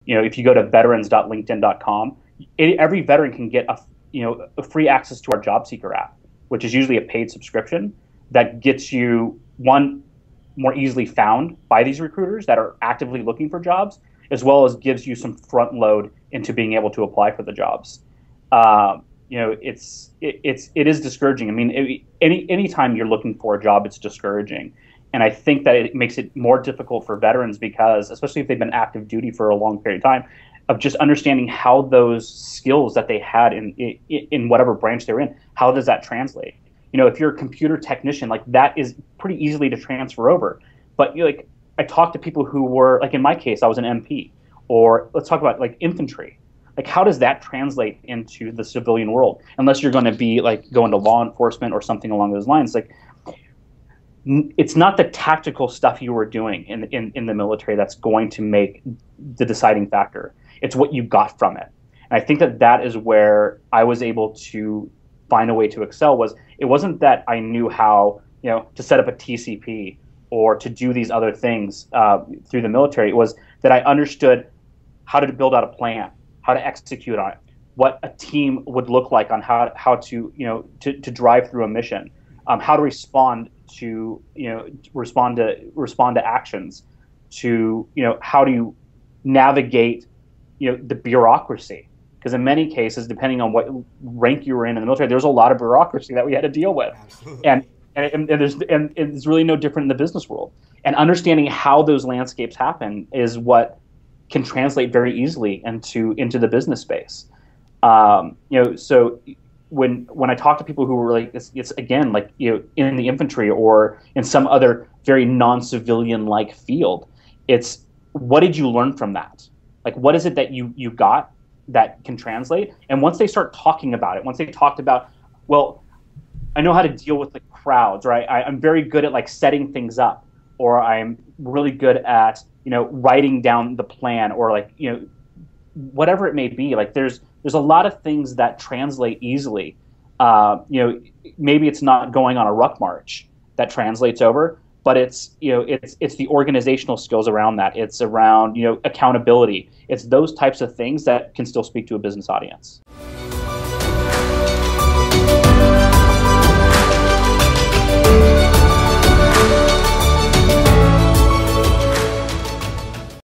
if you go to veterans.linkedin.com, every veteran can get a free access to our job seeker app, which is usually a paid subscription that gets you, one, more easily found by these recruiters that are actively looking for jobs, as well as gives you some front load into being able to apply for the jobs. It is discouraging. I mean, anytime you're looking for a job, it's discouraging. And I think that it makes it more difficult for veterans because, especially if they've been active duty for a long period of time, of just understanding how those skills that they had in whatever branch they're in, how does that translate? If you're a computer technician, like that is pretty easily to transfer over. But like I talked to people who were, like in my case, I was an MP, or let's talk about like infantry. Like how does that translate into the civilian world? Unless you're going to be like going to law enforcement or something along those lines. Like it's not the tactical stuff you were doing in the military that's going to make the deciding factor. It's what you got from it. And I think that is where I was able to find a way to excel. It wasn't that I knew how, to set up a TCP or to do these other things through the military. It was that I understood how to build out a plan, how to execute on it, what a team would look like on how to drive through a mission, how to respond to actions, to how to navigate the bureaucracy. Because in many cases, depending on what rank you were in the military, there's a lot of bureaucracy that we had to deal with. Absolutely. And it's really no different in the business world. And understanding how those landscapes happen is what can translate very easily into the business space. So when I talk to people who were like, it's again like in the infantry or in some other very non-civilian like field, it's what did you learn from that? Like what is it that you got that can translate? And once they start talking about it, once they talked about, well, I know how to deal with the crowds, right? I'm very good at like setting things up, or I'm really good at writing down the plan, or like whatever it may be. Like there's a lot of things that translate easily. Maybe it's not going on a ruck march that translates over, but it's the organizational skills around that. It's around accountability. It's those types of things that can still speak to a business audience.